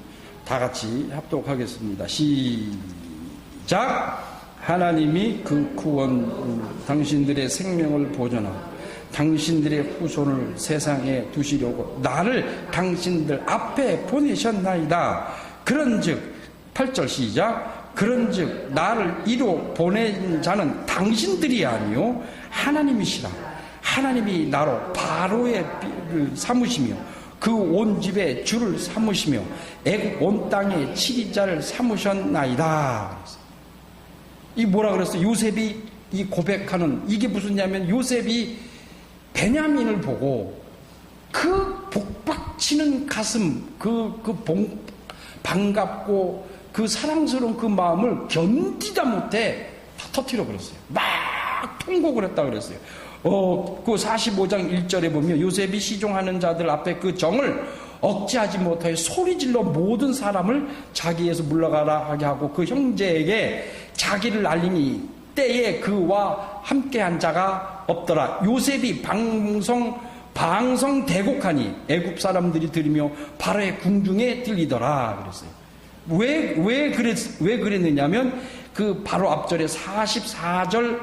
다 같이 합독하겠습니다. 시작. 하나님이 그 구원 당신들의 생명을 보존하고 당신들의 후손을 세상에 두시려고 나를 당신들 앞에 보내셨나이다. 그런즉 8절 시작. 그런즉 나를 이로 보낸 자는 당신들이 아니요 하나님이시라. 하나님이 나로 바로의 삐를 삼으시며 그 온 집에 주를 삼으시며 애굽 온 땅에 치리자를 삼으셨나이다. 이 뭐라 그랬어요? 요셉이 이 고백하는 이게 무슨 냐면 요셉이 베냐민을 보고 그 복박치는 가슴, 반갑고 그 사랑스러운 그 마음을 견디다 못해 다 터뜨려 버렸어요. 막 통곡을 했다 그랬어요. 그 45장 1절에 보면 요셉이 시종하는 자들 앞에 그 정을 억제하지 못하여 소리질러 모든 사람을 자기에서 물러가라 하게 하고 그 형제에게 자기를 알리니 때에 그와 함께한 자가 없더라. 요셉이 방성대곡하니 애굽 사람들이 들으며 바로의 궁중에 들리더라 그랬어요. 왜 그랬느냐면 그 바로 앞절에 44장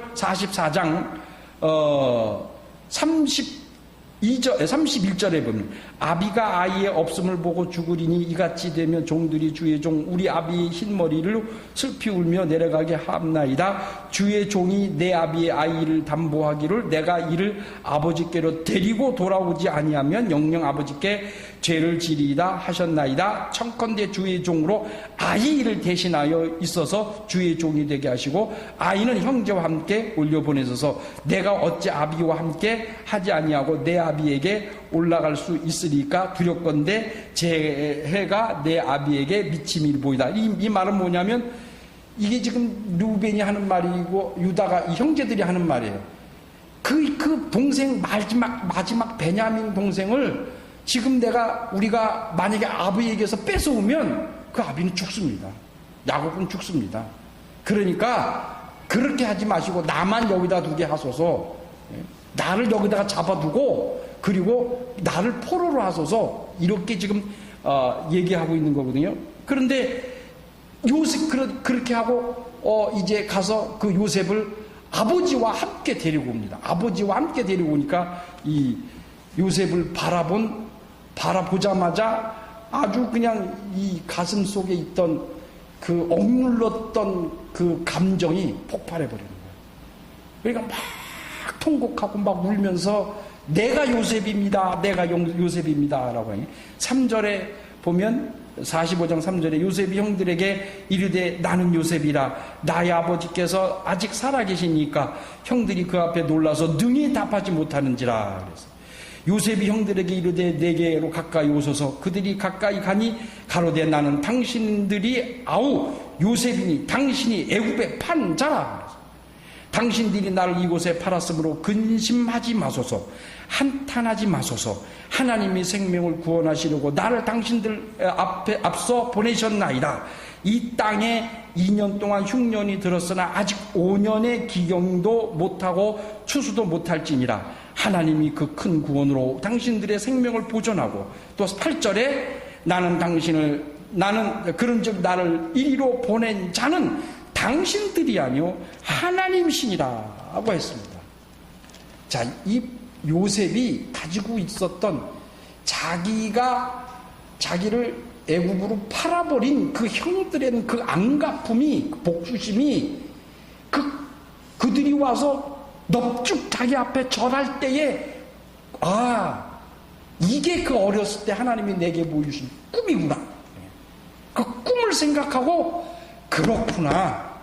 31절에 보면 아비가 아이의 없음을 보고 죽으리니 이같이 되면 종들이 주의 종 우리 아비의 흰머리를 슬피 울며 내려가게 하옵나이다. 주의 종이 내 아비의 아이를 담보하기를 내가 이를 아버지께로 데리고 돌아오지 아니하면 영영 아버지께 죄를 지리이다 하셨나이다. 청컨대 주의 종으로 아이를 대신하여 있어서 주의 종이 되게 하시고 아이는 형제와 함께 올려보내셔서 내가 어찌 아비와 함께 하지 아니하고 내 아비에게 올라갈 수 있으리까 두렵건대 제 해가 내 아비에게 미침일 보이다. 이 말은 뭐냐면 이게 지금 루벤이 하는 말이고 유다가 이 형제들이 하는 말이에요. 그 동생 마지막 베냐민 동생을 지금 우리가 만약에 아비에게서 뺏어오면 그 아비는 죽습니다. 야곱은 죽습니다. 그러니까 그렇게 하지 마시고 나만 여기다 두게 하소서. 나를 여기다가 잡아두고 그리고 나를 포로로 하소서. 이렇게 지금 얘기하고 있는 거거든요. 그런데 요셉 그렇게 하고 이제 가서 그 요셉을 아버지와 함께 데리고 옵니다. 아버지와 함께 데리고 오니까 이 요셉을 바라보자마자 아주 그냥 이 가슴 속에 있던 그 억눌렀던 그 감정이 폭발해 버리는 거예요. 그러니까 막 통곡하고 막 울면서 내가 요셉입니다. 내가 요셉입니다. 라고 하니 3절에 보면 45장 3절에 요셉이 형들에게 이르되 나는 요셉이라 나의 아버지께서 아직 살아계시니까 형들이 그 앞에 놀라서 능히 답하지 못하는지라 그랬어요. 요셉이 형들에게 이르되 내게로 가까이 오소서. 그들이 가까이 가니 가로되 나는 당신들이 요셉이니 당신이 애굽에 판 자라. 당신들이 나를 이곳에 팔았으므로 근심하지 마소서. 한탄하지 마소서. 하나님이 생명을 구원하시려고 나를 당신들 앞서 보내셨나이다. 이 땅에 2년 동안 흉년이 들었으나 아직 5년의 기경도 못하고 추수도 못할지니라. 하나님이 그 큰 구원으로 당신들의 생명을 보존하고 또 8절에 그런즉 나를 이리로 보낸 자는 당신들이 아니요 하나님이시니라 하고 했습니다. 자, 이 요셉이 가지고 있었던 자기를 애굽으로 팔아버린 그 형들의 그 안갚음이 그 복수심이 그들이 와서 넙죽 자기 앞에 절할 때에 이게 그 어렸을 때 하나님이 내게 보여주신 꿈이구나. 그 꿈을 생각하고 그렇구나.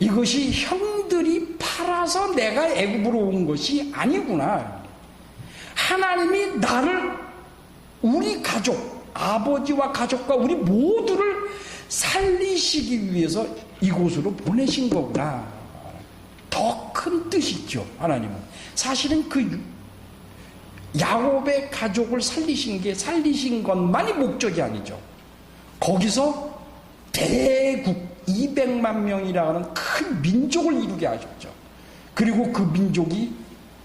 이것이 형들이 팔아서 내가 애굽으로 온 것이 아니구나. 하나님이 나를 우리 가족, 아버지와 가족과 우리 모두를 살리시기 위해서 이곳으로 보내신 거구나. 더 큰 뜻이죠. 하나님은 사실은 그 야곱의 가족을 살리신 것만이 목적이 아니죠. 거기서 대국 200만 명이라 하는 큰 민족을 이루게 하셨죠. 그리고 그 민족이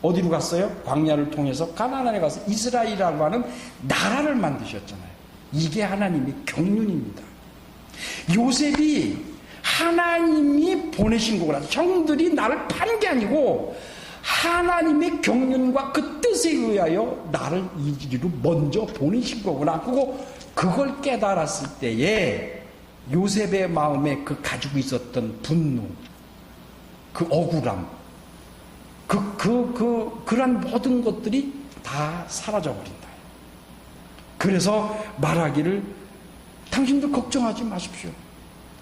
어디로 갔어요? 광야를 통해서 가나안에 가서 이스라엘이라고 하는 나라를 만드셨잖아요. 이게 하나님의 경륜입니다. 요셉이 하나님이 보내신 거구나. 형들이 나를 판 게 아니고 하나님의 경륜과 그 뜻에 의하여 나를 이리로 먼저 보내신 거구나. 그걸 깨달았을 때에 요셉의 마음에 그 가지고 있었던 분노, 그 억울함, 그런 모든 것들이 다 사라져버린다. 그래서 말하기를 당신들 걱정하지 마십시오.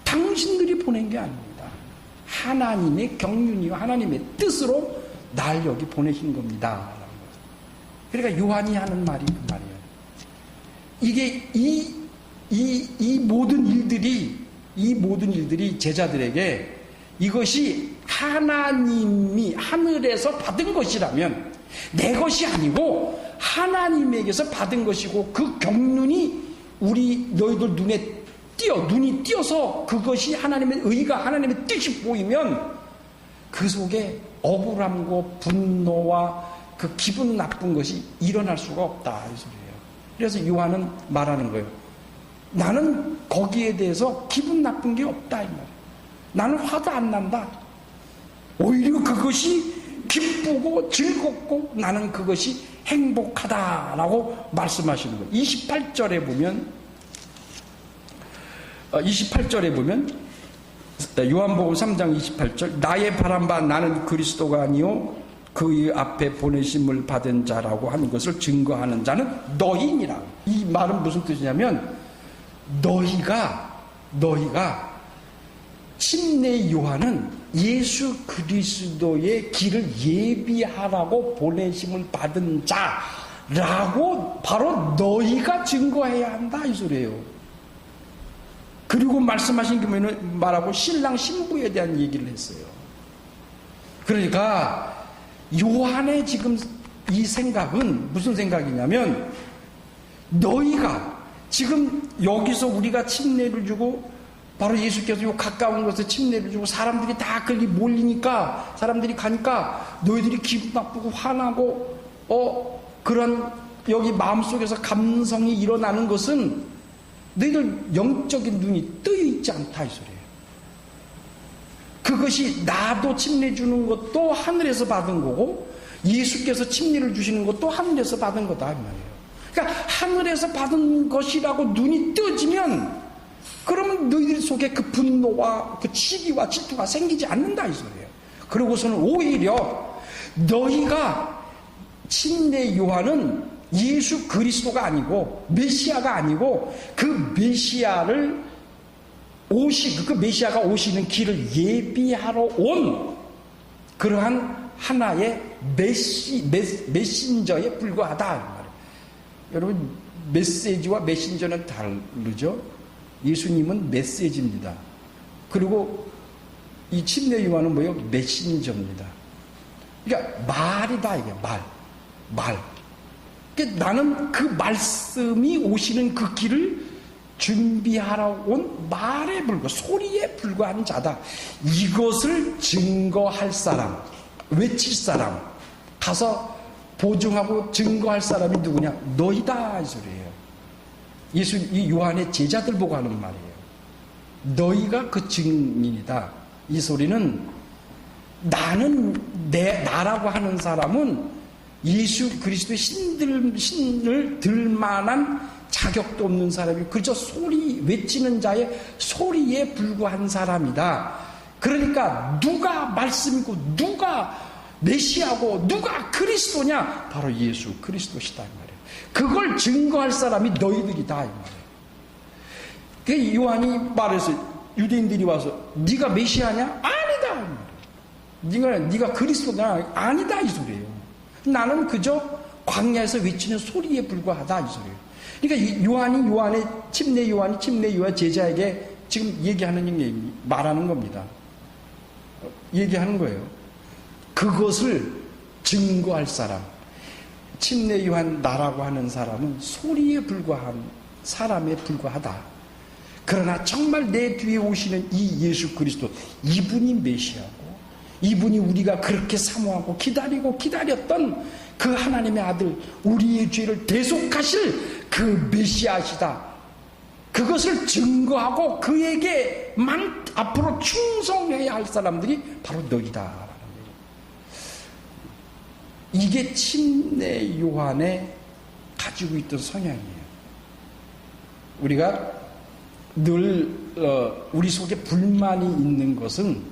당신들이 보낸 게 아닙니다. 하나님의 경륜이와 하나님의 뜻으로 날 여기 보내신 겁니다. 그러니까 요한이 하는 말이 그 말이에요. 이게 이 모든 일들이 제자들에게 이것이 하나님이 하늘에서 받은 것이라면 내 것이 아니고 하나님에게서 받은 것이고 그 경륜이 너희들 눈이 띄어서 그것이 하나님의 의가 하나님의 뜻이 보이면 그 속에 억울함과 분노와 그 기분 나쁜 것이 일어날 수가 없다 이 소리예요. 그래서 요한은 말하는 거예요. 나는 거기에 대해서 기분 나쁜 게 없다 이 말이에요. 나는 화도 안 난다. 오히려 그것이 기쁘고 즐겁고 나는 그것이 행복하다라고 말씀하시는 거예요. 28절에 보면 요한복음 3장 28절 나의 바란 바 나는 그리스도가 아니요 그 앞에 보내심을 받은 자라고 하는 것을 증거하는 자는 너희니라. 이 말은 무슨 뜻이냐면 너희가 침례 요한은 예수 그리스도의 길을 예비하라고 보내심을 받은 자라고 바로 너희가 증거해야 한다 이 소리예요. 그리고 말씀하신 게 말하고 신랑 신부에 대한 얘기를 했어요. 그러니까 요한의 지금 이 생각은 무슨 생각이냐면 너희가 지금 여기서 우리가 침례를 주고 바로 예수께서 요 가까운 곳에 침례를 주고 사람들이 다 거기 몰리니까 사람들이 가니까 너희들이 기분 나쁘고 화나고 그런 여기 마음속에서 감성이 일어나는 것은 너희들 영적인 눈이 뜨여 있지 않다 이 소리예요. 그것이 나도 침례 주는 것도 하늘에서 받은 거고 예수께서 침례를 주시는 것도 하늘에서 받은 거다 이 말이에요. 그러니까 하늘에서 받은 것이라고 눈이 떠지면 그러면 너희들 속에 그 분노와 그 시기와 질투가 생기지 않는다 이 소리예요. 그러고서는 오히려 너희가 침례 요한은 예수 그리스도가 아니고 메시아가 아니고 그 메시아가 오시는 길을 예비하러 온 그러한 하나의 메신저에 불과하다. 여러분 메시지와 메신저는 다르죠. 예수님은 메시지입니다. 그리고 이 침례 요한은 뭐예요? 메신저입니다. 그러니까 말이다 이게 말. 그러니까 나는 그 말씀이 오시는 그 길을 준비하러 온 말에 소리에 불과한 자다. 이것을 증거할 사람, 외칠 사람, 가서 보증하고 증거할 사람이 누구냐? 너희다 이 소리예요. 이 요한의 제자들 보고 하는 말이에요. 너희가 그 증인이다. 이 소리는 나라고 하는 사람은 예수 그리스도의 신을 들만한 자격도 없는 사람이 그저 외치는 자의 소리에 불과한 사람이다. 그러니까 누가 말씀이고 누가 메시아고 누가 그리스도냐? 바로 예수 그리스도시다 이 말이에요. 그걸 증거할 사람이 너희들이다 이 말이에요. 그 요한이 말해서 유대인들이 와서 네가 메시아냐? 아니다 이 말이에요. 네가 그리스도냐? 아니다 이 소리예요. 나는 그저 광야에서 외치는 소리에 불과하다 이 소리예요. 그러니까 요한의 침례 요한 제자에게 지금 얘기하는 말하는 겁니다. 얘기하는 거예요. 그것을 증거할 사람, 침례 요한 나라고 하는 사람은 소리에 불과한 사람에 불과하다. 그러나 정말 내 뒤에 오시는 이 예수 그리스도, 이분이 메시아고 이분이 우리가 그렇게 사모하고 기다렸던 그 하나님의 아들, 우리의 죄를 대속하실 그 메시아시다. 그것을 증거하고 그에게만 앞으로 충성해야 할 사람들이 바로 너희다. 이게 침례 요한에 가지고 있던 성향이에요. 우리가 늘 우리 속에 불만이 있는 것은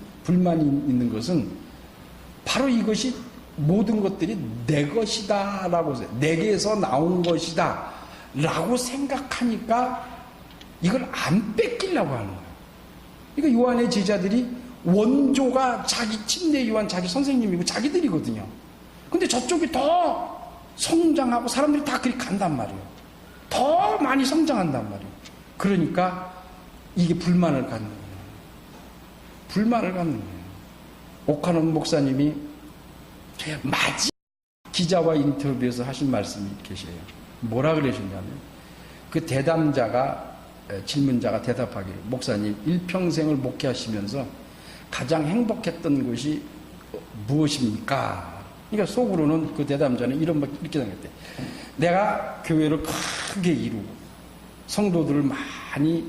바로 이것이 모든 것들이 내 것이다 라고 내게서 나온 것이다 라고 생각하니까 이걸 안 뺏기려고 하는 거예요. 그러니까 요한의 제자들이 원조가 자기 침례 요한 자기 선생님이고 자기들이거든요. 근데 저쪽이 더 성장하고 사람들이 다 그렇게 간단 말이에요. 더 많이 성장한단 말이에요. 그러니까 이게 불만을 갖는 거예요. 불만을 갖는 거예요. 오카논 목사님이 마지막 기자와 인터뷰에서 하신 말씀이 계셔요. 뭐라 그러셨냐면 그 대담자가 질문자가 대답하기를 목사님 일평생을 목회하시면서 가장 행복했던 것이 무엇입니까? 그러니까 속으로는 그 대담자는 이렇게 생각했대. 내가 교회를 크게 이루고 성도들을 많이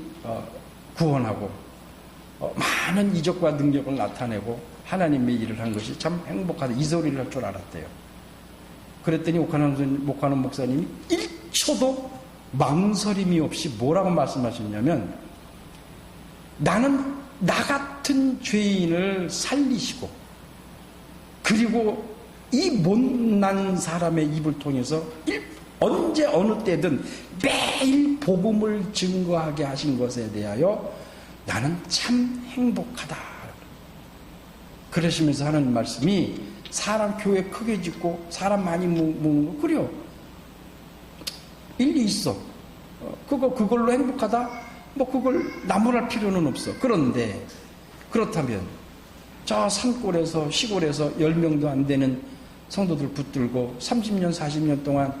구원하고 많은 이적과 능력을 나타내고 하나님의 일을 한 것이 참 행복하다. 이 소리를 할 줄 알았대요. 그랬더니 오카논 목사님이 1초도 망설임이 없이 뭐라고 말씀하셨냐면 나는 나 같은 죄인을 살리시고 그리고 이 못난 사람의 입을 통해서 언제 어느 때든 매일 복음을 증거하게 하신 것에 대하여 나는 참 행복하다. 그러시면서 하는 말씀이 사람 교회 크게 짓고 사람 많이 모으는 거 그래요. 일리 있어. 그걸로 행복하다? 뭐 그걸 나무랄 필요는 없어. 그런데 그렇다면 저 산골에서 시골에서 10명도 안 되는 성도들 붙들고 30년 40년 동안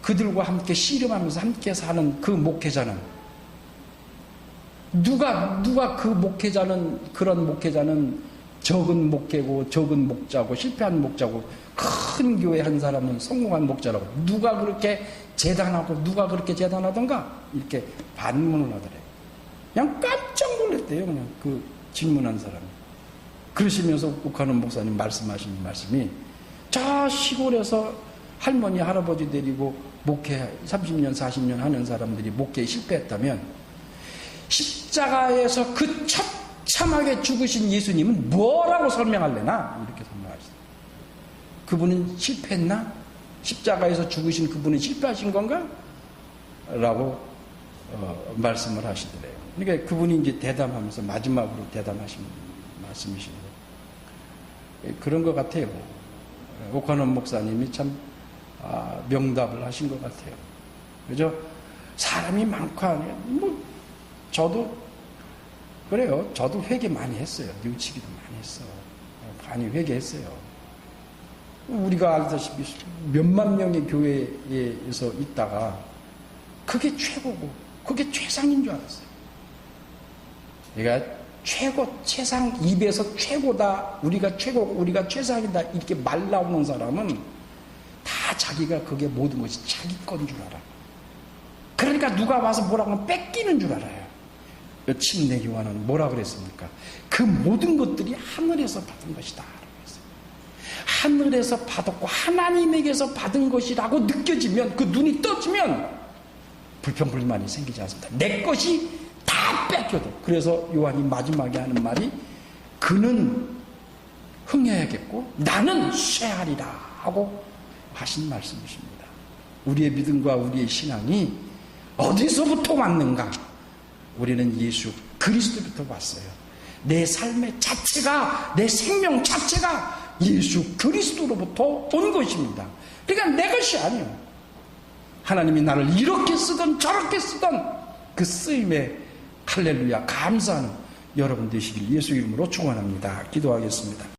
그들과 함께 씨름하면서 함께 사는 그 목회자는 누가 그 목회자는 그런 목회자는 적은 목회고 적은 목자고 실패한 목자고 큰 교회 한 사람은 성공한 목자라고 누가 그렇게 재단하고 누가 그렇게 재단하던가 이렇게 반문을 하더래요. 그냥 깜짝 놀랐대요. 그냥 그 질문한 사람이. 그러시면서 오카논 목사님 말씀하신 말씀이 저 시골에서 할머니 할아버지 데리고 목회 30년 40년 하는 사람들이 목회에 실패했다면 십자가에서 그 처참하게 죽으신 예수님은 뭐라고 설명할래나? 이렇게 설명하셨어요. 그분은 실패했나? 십자가에서 죽으신 그분은 실패하신 건가? 라고 말씀을 하시더래요. 그러니까 그분이 이제 대담하면서 마지막으로 대담하신 말씀이신 거예요. 그런 것 같아요. 오카논 목사님이 참 명답을 하신 것 같아요. 그죠? 사람이 많고 하네요. 뭐 저도 그래요. 저도 회개 많이 했어요. 뉘우치기도 많이 했어. 많이 회개했어요. 우리가 알다시피 몇만 명의 교회에서 있다가 그게 최고고 그게 최상인 줄 알았어요. 그러니까 최상 입에서 최고다, 우리가 최고고 우리가 최상이다 이렇게 말 나오는 사람은 다 자기가 그게 모든 것이 자기 건 줄 알아. 그러니까 누가 와서 뭐라고 하면 뺏기는 줄 알아요. 침례 요한은 뭐라 그랬습니까? 그 모든 것들이 하늘에서 받은 것이다. 하늘에서 받았고 하나님에게서 받은 것이라고 느껴지면 그 눈이 떠지면 불평불만이 생기지 않습니다. 내 것이 다 뺏겨도. 그래서 요한이 마지막에 하는 말이 그는 흥해야겠고 나는 쇠하리라 하고 하신 말씀이십니다. 우리의 믿음과 우리의 신앙이 어디서부터 왔는가? 우리는 예수 그리스도부터 왔어요. 내 삶의 자체가, 내 생명 자체가 예수 그리스도로부터 온 것입니다. 그러니까 내 것이 아니에요. 하나님이 나를 이렇게 쓰던 저렇게 쓰던 그 쓰임에 할렐루야 감사하는 여러분 되시길 예수 이름으로 축원합니다. 기도하겠습니다.